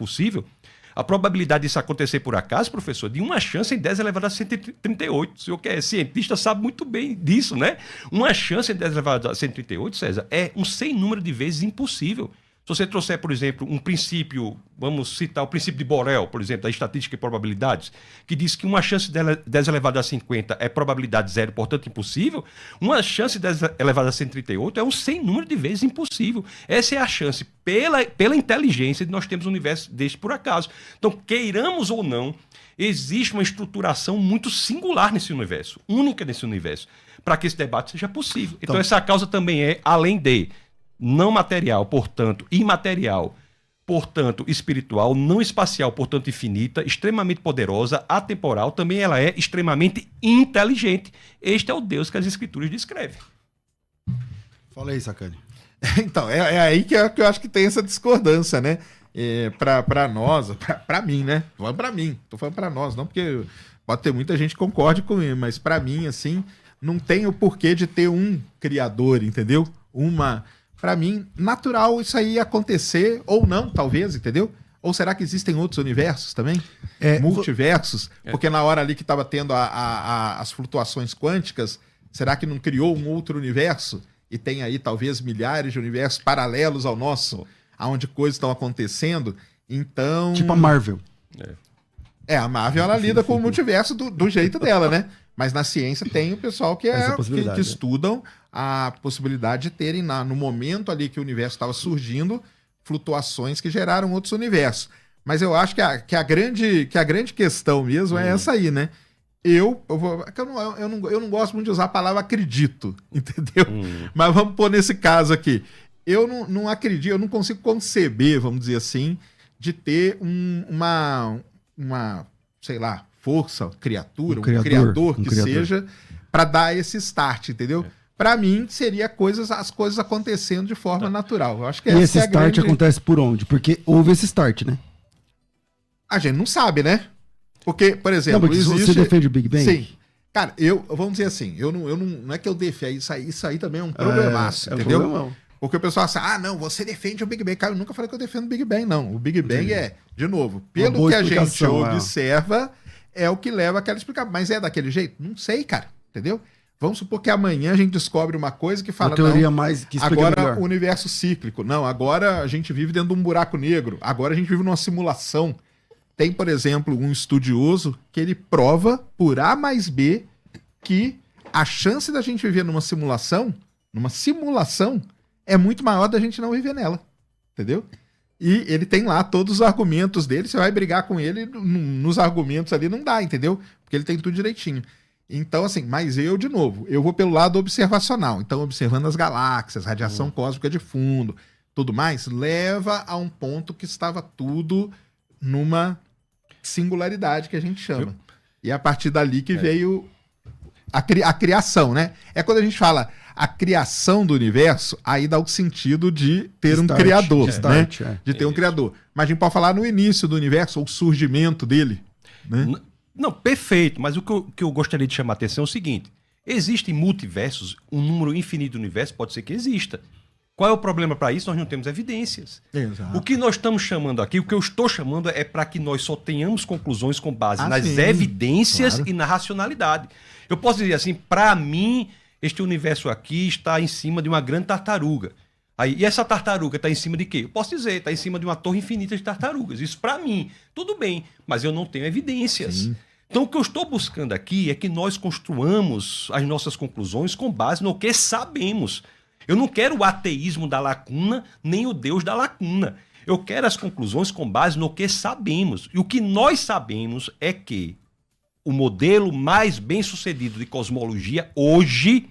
possível, a probabilidade disso acontecer por acaso, professor, de uma chance em 10 elevado a 138. O senhor que é cientista sabe muito bem disso, né? Uma chance em 10 elevado a 138, César, é um sem número de vezes impossível. Se você trouxer, por exemplo, um princípio, vamos citar o princípio de Borel, por exemplo, da estatística e probabilidades, que diz que uma chance de 10 elevado a 50 é probabilidade zero, portanto impossível, uma chance de 10 elevado a 138 é um sem número de vezes impossível. Essa é a chance, pela inteligência, de nós termos um universo deste por acaso. Então, queiramos ou não, existe uma estruturação muito singular nesse universo, única nesse universo, para que esse debate seja possível. Então, essa causa também é, além de não material, portanto, imaterial, portanto, espiritual, não espacial, portanto, infinita, extremamente poderosa, atemporal, também ela é extremamente inteligente. Este é o Deus que as Escrituras descrevem. Fala aí, Sacani. Então, é aí que eu acho que tem essa discordância, né? Para nós, para mim, né? Falando para mim, tô falando para nós, não porque pode ter muita gente que concorde comigo, mas para mim, assim, não tem o porquê de ter um criador, entendeu? Para mim, natural isso aí acontecer, ou não, talvez, entendeu? Ou será que existem outros universos também? Multiversos? Porque na hora ali que estava tendo as flutuações quânticas, será que não criou um outro universo? E tem aí talvez milhares de universos paralelos ao nosso, onde coisas estão acontecendo. Então... Tipo a Marvel. A Marvel ela lida com o multiverso do jeito dela, né? Mas na ciência tem o pessoal que estudam a possibilidade de terem, no momento ali que o universo estava surgindo, flutuações que geraram outros universos. Mas eu acho que a grande questão mesmo é essa aí, né? Eu não gosto muito de usar a palavra acredito, entendeu? Mas vamos pôr nesse caso aqui. Eu não acredito, eu não consigo conceber, vamos dizer assim, de ter uma sei lá, força, criatura, um criador que seja, para dar esse start, entendeu? Para mim, seria as coisas acontecendo de forma natural. Eu acho que esse start acontece por onde? Porque houve esse start, né? A gente não sabe, né? Porque, por exemplo, você defende o Big Bang? Sim. Cara, vamos dizer assim, não é que eu defendo, isso aí também é um problemaço, entendeu? Porque o pessoal fala assim, não, você defende o Big Bang. Cara, eu nunca falei que eu defendo o Big Bang, não. O Big Bang de novo, pelo que a gente observa, é o que leva àquela explicação. Mas é daquele jeito? Não sei, cara, entendeu? Vamos supor que amanhã a gente descobre uma coisa que fala, agora o universo cíclico. Não, agora a gente vive dentro de um buraco negro. Agora a gente vive numa simulação. Tem, por exemplo, um estudioso que ele prova por A mais B que a chance da gente viver numa simulação é muito maior da gente não viver nela, entendeu? E ele tem lá todos os argumentos dele, você vai brigar com ele nos argumentos ali, não dá, entendeu? Porque ele tem tudo direitinho. Então, assim, mas de novo, eu vou pelo lado observacional. Então, observando as galáxias, radiação cósmica de fundo, tudo mais, leva a um ponto que estava tudo numa singularidade que a gente chama. E é a partir dali que veio a criação, né? É quando a gente fala a criação do universo, aí dá o sentido de ter um criador, né? De ter um criador. Mas a gente pode falar no início do universo, ou o surgimento dele, né? Não, perfeito, mas o que eu gostaria de chamar a atenção é o seguinte: existem multiversos, um número infinito de universos, pode ser que exista. Qual é o problema para isso? Nós não temos evidências. Exato. O que nós estamos chamando aqui, o que eu estou chamando é para que nós só tenhamos conclusões com base nas evidências e na racionalidade. Eu posso dizer assim, para mim, este universo aqui está em cima de uma grande tartaruga. E essa tartaruga está em cima de quê? Eu posso dizer, está em cima de uma torre infinita de tartarugas. Isso para mim, tudo bem, mas eu não tenho evidências. Sim. Então o que eu estou buscando aqui é que nós construamos as nossas conclusões com base no que sabemos. Eu não quero o ateísmo da lacuna, nem o Deus da lacuna. Eu quero as conclusões com base no que sabemos. E o que nós sabemos é que o modelo mais bem-sucedido de cosmologia hoje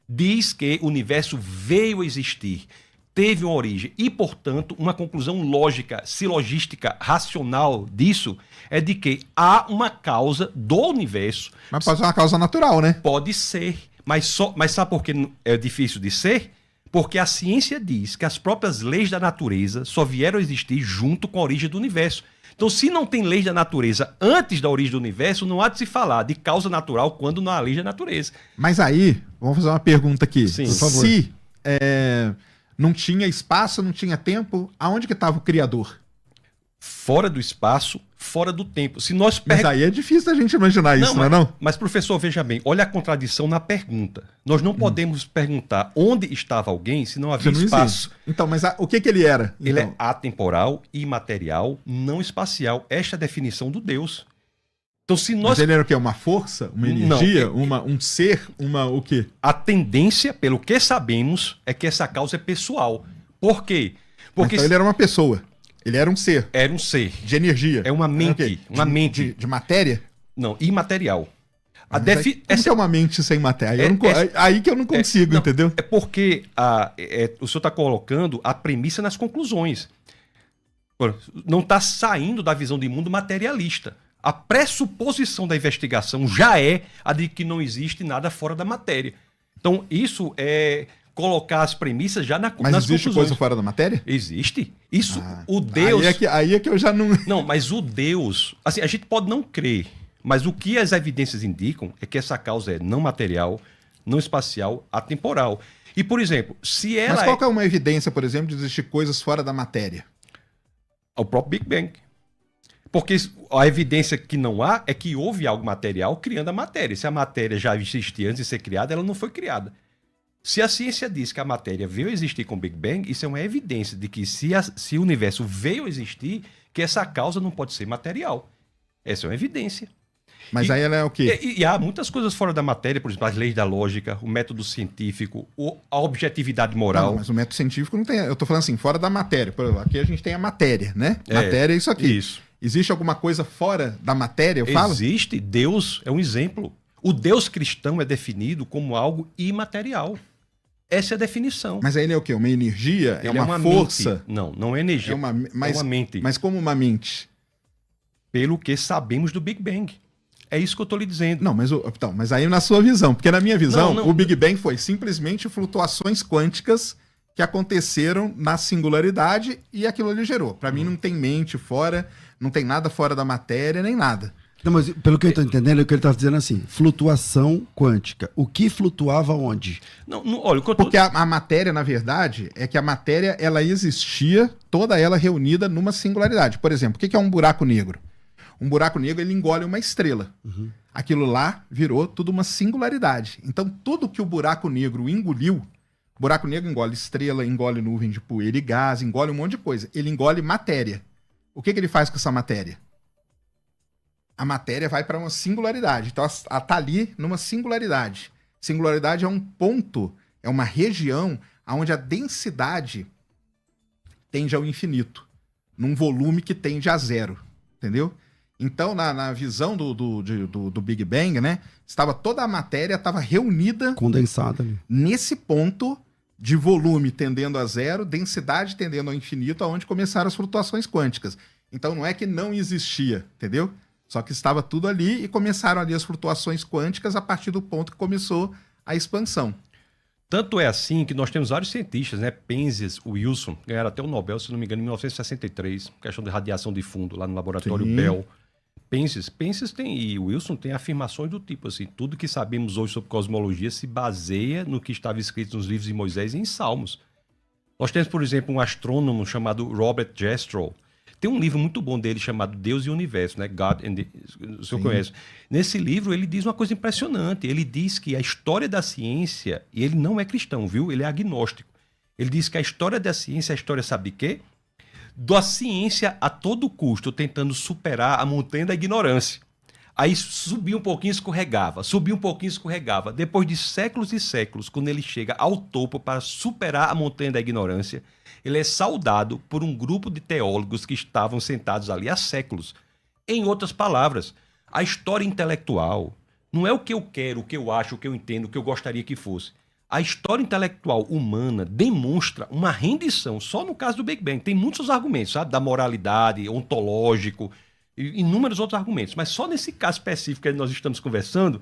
diz que o universo veio a existir, teve uma origem e, portanto, uma conclusão lógica, silogística, racional disso é de que há uma causa do universo. Mas pode ser uma causa natural, né? Pode ser, mas sabe por que é difícil de ser? Porque a ciência diz que as próprias leis da natureza só vieram a existir junto com a origem do universo. Então, se não tem leis da natureza antes da origem do universo, não há de se falar de causa natural quando não há lei da natureza. Mas aí, vamos fazer uma pergunta aqui. Sim, por favor. Se não tinha espaço, não tinha tempo, aonde que estava o Criador? fora do espaço, fora do tempo. Se nós Mas aí é difícil a gente imaginar isso, não é não? Mas, professor, veja bem, olha a contradição na pergunta. Nós não podemos perguntar onde estava alguém se não havia espaço. Existe. Então, mas o que ele era? Ele então? é atemporal, imaterial, não espacial. Esta é a definição do Deus. Então, se nós... Mas ele era o quê? Uma força? Uma energia? Um ser? O quê? A tendência, pelo que sabemos, é que essa causa é pessoal. Por quê? Porque então ele era uma pessoa. Ele era um ser. Era um ser. De energia. É uma mente. Uma mente. De matéria? Não, imaterial. Como que é uma mente sem matéria? Aí que eu não consigo, entendeu? É porque o senhor está colocando a premissa nas conclusões. Não está saindo da visão de mundo materialista. A pressuposição da investigação já é a de que não existe nada fora da matéria. Então, isso é colocar as premissas já nas conclusões. Mas existe coisa fora da matéria? Existe. Isso, o Deus... Aí é que eu já não... Não, mas o Deus... Assim, a gente pode não crer, mas o que as evidências indicam é que essa causa é não material, não espacial, atemporal. E, por exemplo, se ela... Mas qual que é uma evidência, por exemplo, de existir coisas fora da matéria? O próprio Big Bang. Porque a evidência que não há é que houve algo material criando a matéria. Se a matéria já existia antes de ser criada, ela não foi criada. Se a ciência diz que a matéria veio a existir com o Big Bang, isso é uma evidência de que se o universo veio a existir, que essa causa não pode ser material. Essa é uma evidência. Mas aí ela é o quê? E há muitas coisas fora da matéria, por exemplo, as leis da lógica, o método científico, a objetividade moral. Não, mas o método científico não tem... Eu tô falando assim, fora da matéria. Por exemplo, aqui a gente tem a matéria, né? Matéria é isso aqui. Isso. Existe alguma coisa fora da matéria, eu falo? Existe. Deus é um exemplo. O Deus cristão é definido como algo imaterial. Essa é a definição. Mas aí ele é o quê? Uma energia? É uma força? Mente. Não é energia. É uma mente. Mas como uma mente? Pelo que sabemos do Big Bang. É isso que eu estou lhe dizendo. Não, mas aí na sua visão. Porque na minha visão, o Big Bang foi simplesmente flutuações quânticas que aconteceram na singularidade e aquilo ali gerou. Para mim não tem mente fora, não tem nada fora da matéria, nem nada. Não, mas pelo que eu estou entendendo, é o que ele está dizendo assim, flutuação quântica. O que flutuava onde? Olha, porque a matéria, na verdade, é que a matéria ela existia, toda ela reunida numa singularidade. Por exemplo, o que é um buraco negro? Um buraco negro, ele engole uma estrela. Uhum. Aquilo lá virou tudo uma singularidade. Então, tudo que o buraco negro engoliu, o buraco negro engole estrela, engole nuvem de poeira e gás, engole um monte de coisa. Ele engole matéria. O que ele faz com essa matéria? A matéria vai para uma singularidade. Então, ela está ali numa singularidade. Singularidade é um ponto, é uma região onde a densidade tende ao infinito, num volume que tende a zero. Entendeu? Então, na visão do Big Bang, né? Toda a matéria estava reunida... condensada ali. Nesse ponto de volume tendendo a zero, densidade tendendo ao infinito, aonde começaram as flutuações quânticas. Então, não é que não existia, entendeu? Só que estava tudo ali e começaram ali as flutuações quânticas a partir do ponto que começou a expansão. Tanto é assim que nós temos vários cientistas, né? Penzias, Wilson, ganharam até o Nobel, se não me engano, em 1963, questão de radiação de fundo, lá no laboratório Bell. Penzias e Wilson têm afirmações do tipo assim, tudo que sabemos hoje sobre cosmologia se baseia no que estava escrito nos livros de Moisés e em Salmos. Nós temos, por exemplo, um astrônomo chamado Robert Jastrow. Tem um livro muito bom dele chamado Deus e o Universo, né? God and o senhor conhece. Nesse livro ele diz uma coisa impressionante. Ele diz que a história da ciência, e ele não é cristão, viu? Ele é agnóstico. Ele diz que a história da ciência é a história, sabe de quê? Da ciência a todo custo, tentando superar a montanha da ignorância. Aí subia um pouquinho, escorregava. Subia um pouquinho, escorregava. Depois de séculos e séculos, quando ele chega ao topo para superar a montanha da ignorância, ele é saudado por um grupo de teólogos que estavam sentados ali há séculos. Em outras palavras, a história intelectual não é o que eu quero, o que eu acho, o que eu entendo, o que eu gostaria que fosse. A história intelectual humana demonstra uma rendição, só no caso do Big Bang. Tem muitos argumentos, sabe? Da moralidade, ontológico, e inúmeros outros argumentos. Mas só nesse caso específico que nós estamos conversando,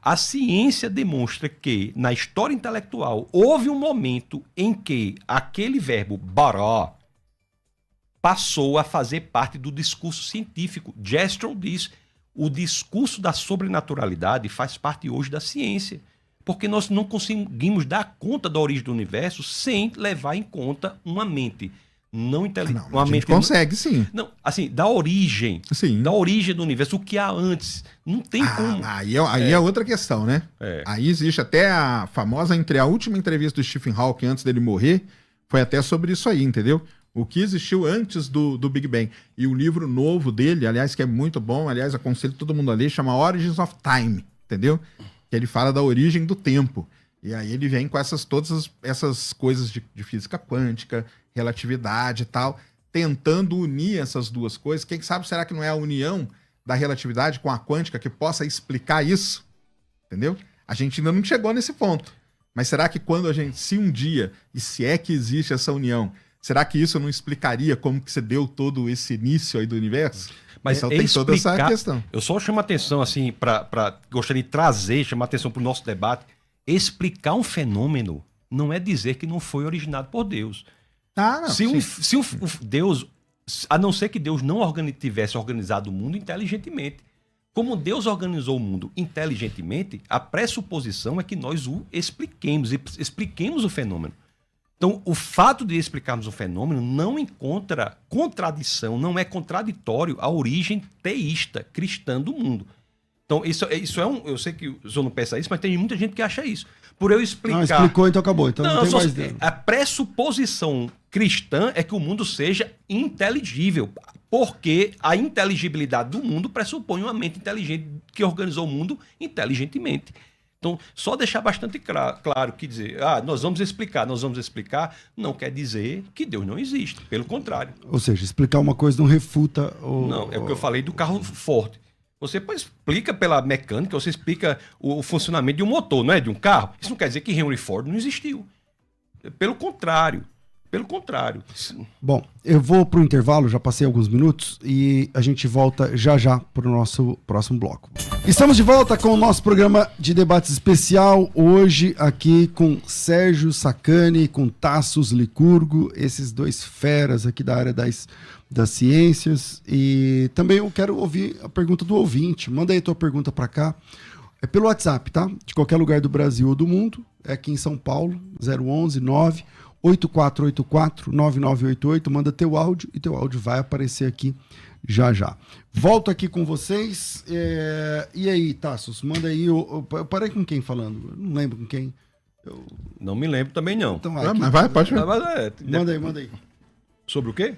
a ciência demonstra que, na história intelectual, houve um momento em que aquele verbo bara passou a fazer parte do discurso científico. Jastrow diz, o discurso da sobrenaturalidade faz parte hoje da ciência. Porque nós não conseguimos dar conta da origem do universo sem levar em conta uma mente não inteligente. Não, a gente consegue, sim. Não, assim, da origem do universo, o que há antes. Não tem como. Aí é outra questão, né? Aí existe até a famosa, a última entrevista do Stephen Hawking antes dele morrer, foi até sobre isso aí, entendeu? O que existiu antes do Big Bang. E o livro novo dele, aliás, que é muito bom, aliás, aconselho todo mundo a ler, chama Origins of Time, entendeu? Que ele fala da origem do tempo. E aí ele vem com todas essas coisas de física quântica, relatividade e tal, tentando unir essas duas coisas. Quem sabe será que não é a união da relatividade com a quântica que possa explicar isso? Entendeu? A gente ainda não chegou nesse ponto. Mas será que quando se um dia, e se é que existe essa união, será que isso não explicaria como que você deu todo esse início aí do universo? Mas então tem toda essa questão. Eu só chamo a atenção, assim, gostaria de chamar a atenção para o nosso debate. Explicar um fenômeno não é dizer que não foi originado por Deus. Não, se Deus, a não ser que Deus não tivesse organizado o mundo inteligentemente. Como Deus organizou o mundo inteligentemente, a pressuposição é que nós o expliquemos o fenômeno. Então, o fato de explicarmos o fenômeno não encontra contradição, não é contraditório à origem teísta, cristã do mundo. Então, isso é um... Eu sei que o senhor não pensa isso, mas tem muita gente que acha isso. Por eu explicar... Não, explicou, então acabou. Então não tem mais dentro. A pressuposição cristã é que o mundo seja inteligível, porque a inteligibilidade do mundo pressupõe uma mente inteligente que organizou o mundo inteligentemente. Então, só deixar bastante claro que dizer, nós vamos explicar, não quer dizer que Deus não existe. Pelo contrário. Ou seja, explicar uma coisa não refuta... Não, é o que eu falei do carro forte. Você explica pela mecânica, você explica o funcionamento de um motor, não é? De um carro. Isso não quer dizer que Henry Ford não existiu. Pelo contrário. Bom, eu vou para o intervalo, já passei alguns minutos, e a gente volta já para o nosso próximo bloco. Estamos de volta com o nosso programa de debates especial, hoje aqui com Sérgio Sacani, com Tassos Licurgo, esses dois feras aqui da área das ciências. E também eu quero ouvir a pergunta do ouvinte. Manda aí a tua pergunta para cá. É pelo WhatsApp, tá? De qualquer lugar do Brasil ou do mundo. É aqui em São Paulo, 011 98484 9988. Manda teu áudio e teu áudio vai aparecer aqui já. Volto aqui com vocês. E aí, Tassos, manda aí. Eu parei com quem falando? Eu não lembro com quem. Não me lembro também, não. Então, mas vai, pode ver. Manda aí. Sobre o quê?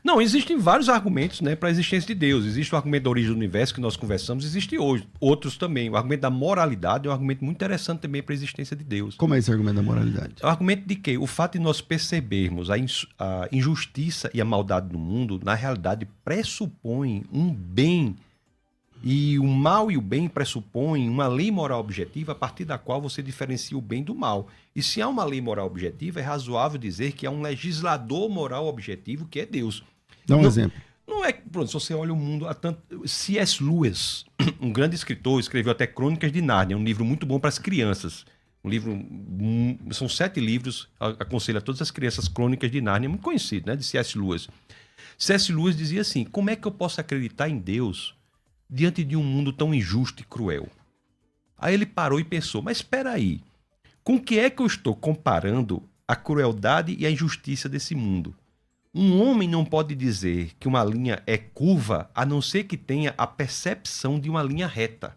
Não, existem vários argumentos, né, para a existência de Deus. Existe o argumento da origem do universo que nós conversamos, existe hoje. Outros também. O argumento da moralidade é um argumento muito interessante também para a existência de Deus. Como é esse argumento da moralidade? É o argumento de que o fato de nós percebermos a injustiça e a maldade do mundo, na realidade, pressupõe um bem. E o mal e o bem pressupõem uma lei moral objetiva a partir da qual você diferencia o bem do mal. E se há uma lei moral objetiva, é razoável dizer que há um legislador moral objetivo que é Deus. Dá um exemplo. Não é, pronto, se você olha o mundo, C.S. Lewis, um grande escritor, escreveu até Crônicas de Nárnia, um livro muito bom para as crianças. São 7 livros, aconselho a todas as crianças, Crônicas de Nárnia, muito conhecido, né, de C.S. Lewis. C.S. Lewis dizia assim, como é que eu posso acreditar em Deus diante de um mundo tão injusto e cruel? Aí ele parou e pensou, mas espera aí, com que é que eu estou comparando a crueldade e a injustiça desse mundo? Um homem não pode dizer que uma linha é curva a não ser que tenha a percepção de uma linha reta.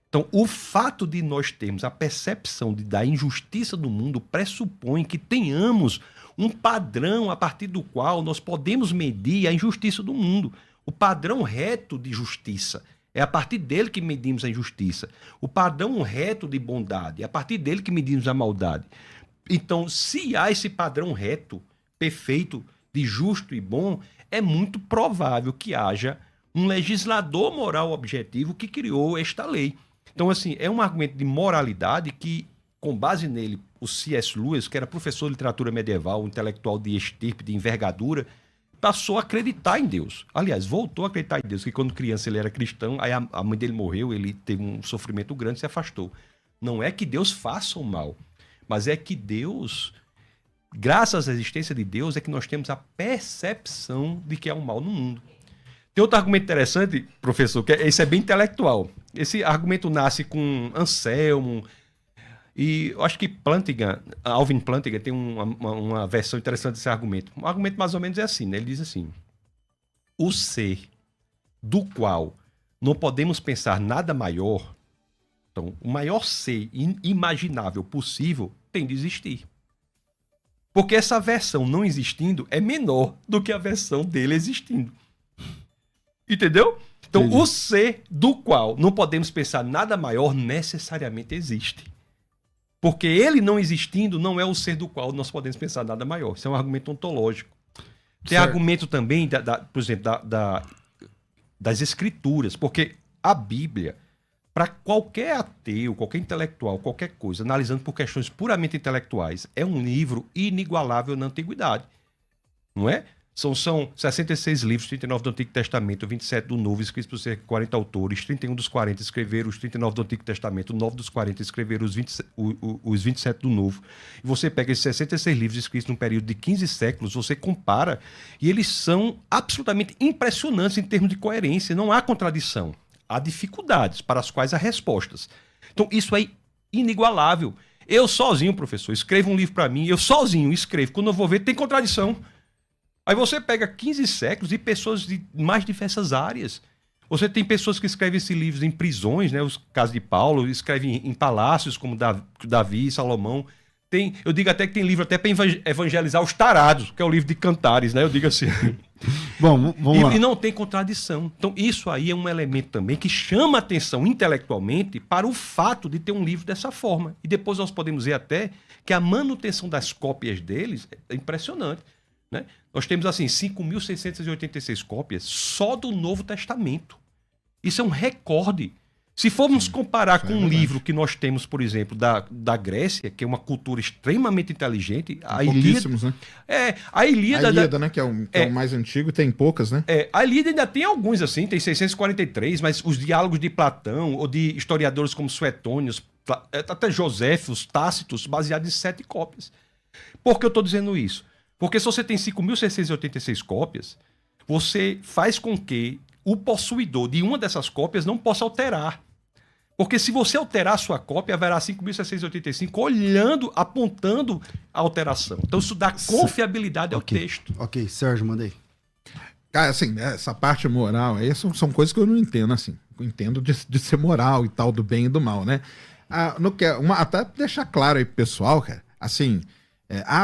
Então, o fato de nós termos a percepção da injustiça do mundo pressupõe que tenhamos um padrão a partir do qual nós podemos medir a injustiça do mundo. O padrão reto de justiça. É a partir dele que medimos a injustiça. O padrão reto de bondade. É a partir dele que medimos a maldade. Então, se há esse padrão reto, perfeito, de justo e bom, é muito provável que haja um legislador moral objetivo que criou esta lei. Então, assim, é um argumento de moralidade que, com base nele, o C.S. Lewis, que era professor de literatura medieval, um intelectual de estirpe, de envergadura, passou a acreditar em Deus. Aliás, voltou a acreditar em Deus, que quando criança ele era cristão, aí a mãe dele morreu, ele teve um sofrimento grande e se afastou. Não é que Deus faça o mal, mas é que Deus, graças à existência de Deus, é que nós temos a percepção de que há um mal no mundo. Tem outro argumento interessante, professor, que esse é bem intelectual. Esse argumento nasce com Anselmo, E eu acho que Alvin Plantinga tem uma versão interessante desse argumento. Um argumento mais ou menos é assim, né? Ele diz assim: o ser do qual não podemos pensar nada maior, então, o maior ser imaginável possível tem de existir. Porque essa versão não existindo é menor do que a versão dele existindo. Entendeu? Então, Entendi. o ser do qual não podemos pensar nada maior necessariamente existe. Porque ele não existindo não é o ser do qual nós podemos pensar nada maior. Isso é um argumento ontológico. Tem Certo. argumento também, por exemplo, das escrituras. Porque a Bíblia, para qualquer ateu, qualquer intelectual, qualquer coisa, analisando por questões puramente intelectuais, é um livro inigualável na antiguidade. Não é? São 66 livros, 39 do Antigo Testamento, 27 do Novo, escritos por cerca de 40 autores, 31 dos 40 escreveram os 39 do Antigo Testamento, 9 dos 40 escreveram os 27 do Novo. E você pega esses 66 livros escritos num período de 15 séculos, você compara, e eles são absolutamente impressionantes em termos de coerência, não há contradição. Há dificuldades para as quais há respostas. Então, isso é inigualável. Eu sozinho, professor, escrevo um livro para mim, eu sozinho escrevo. Quando eu vou ver, tem contradição. Aí você pega 15 séculos e pessoas de mais diversas áreas. Você tem pessoas que escrevem esses livros em prisões, né? Os casos de Paulo, escrevem em palácios, como Davi e Salomão. Eu digo até que tem livro até para evangelizar os tarados, que é o livro de Cantares, né? Eu digo assim. Bom, vamos lá. E não tem contradição. Então, isso aí é um elemento também que chama atenção intelectualmente para o fato de ter um livro dessa forma. E depois nós podemos ver até que a manutenção das cópias deles é impressionante, né? Nós temos, assim, 5.686 cópias só do Novo Testamento. Isso é um recorde. Se formos comparar com um livro que nós temos, por exemplo, da Grécia, que é uma cultura extremamente inteligente, a Ilíada... Né? A Ilíada, né? Que é o mais antigo, tem poucas, né? A Ilíada ainda tem alguns, assim, tem 643, mas os diálogos de Platão, ou de historiadores como Suetônio, até Joséfios, Tácitos, baseados em 7 cópias. Por que eu estou dizendo isso? Porque se você tem 5.686 cópias, você faz com que o possuidor de uma dessas cópias não possa alterar. Porque se você alterar a sua cópia, haverá 5.685 olhando, apontando a alteração. Então isso dá confiabilidade ao texto. Ok, Sérgio, mandei. Cara, assim, essa parte moral aí são coisas que eu não entendo, assim. Eu entendo de ser moral e tal, do bem e do mal, né? Até deixar claro aí pro pessoal, cara, assim...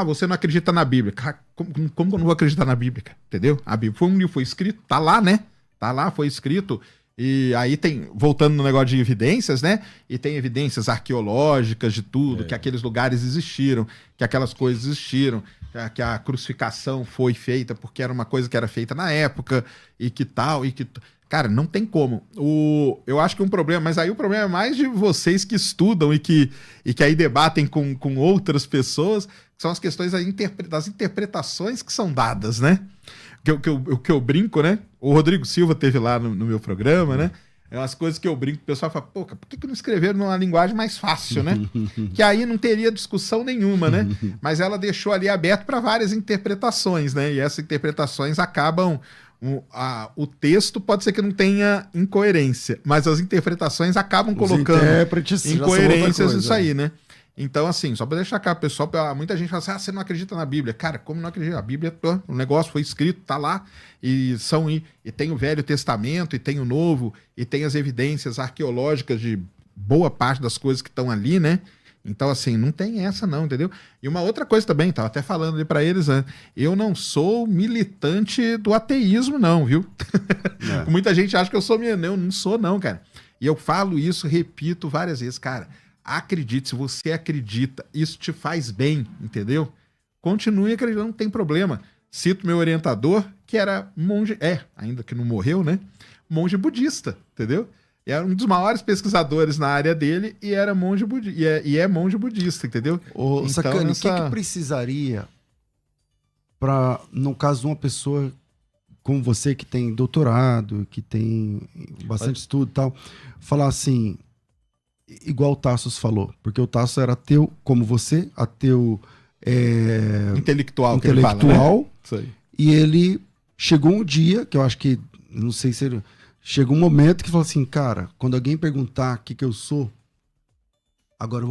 você não acredita na Bíblia. Cara, como que eu não vou acreditar na Bíblia, cara? Entendeu? A Bíblia foi um livro, foi escrito, tá lá, né? Tá lá, foi escrito. E aí tem, voltando no negócio de evidências, né? E tem evidências arqueológicas de tudo, que aqueles lugares existiram, que aquelas coisas existiram, que a crucificação foi feita porque era uma coisa que era feita na época, e que tal, e que... Cara, não tem como. Eu acho que um problema, mas aí o problema é mais de vocês que estudam e que aí debatem com outras pessoas, que são as questões das interpretações que são dadas, né? Que eu brinco, né? O Rodrigo Silva teve lá no meu programa, né? É umas coisas que eu brinco, o pessoal fala, pô, por que não escreveram numa linguagem mais fácil, né? Que aí não teria discussão nenhuma, né? Mas ela deixou ali aberto para várias interpretações, né? E essas interpretações acabam... O texto pode ser que não tenha incoerência, mas as interpretações acabam colocando incoerências nisso aí, né? Então, assim, só para deixar claro, pessoal, muita gente fala assim, você não acredita na Bíblia. Cara, como não acredita? A Bíblia, o negócio foi escrito, tá lá, e tem o Velho Testamento, e tem o Novo, e tem as evidências arqueológicas de boa parte das coisas que estão ali, né? Então, assim, não tem essa não, entendeu? E uma outra coisa também, tava até falando ali pra eles, né? Eu não sou militante do ateísmo não, viu? Muita gente acha que eu sou eu não sou não, cara. E eu falo isso, repito várias vezes, cara, acredite, se você acredita, isso te faz bem, entendeu? Continue acreditando, não tem problema. Cito meu orientador, que era monge, ainda que não morreu, né? Monge budista, entendeu? Era um dos maiores pesquisadores na área dele e era monge budista, e é monge budista, entendeu? Ô, Sacani, o que precisaria para, no caso de uma pessoa como você que tem doutorado, que tem bastante estudo e tal, falar assim, igual o Tassos falou, porque o Tassos era ateu como você, ateu intelectual, que ele fala, né? Isso aí. E ele chegou um dia, que eu acho que, não sei se ele... Chegou um momento que falou assim, cara, quando alguém perguntar o que eu sou, agora eu vou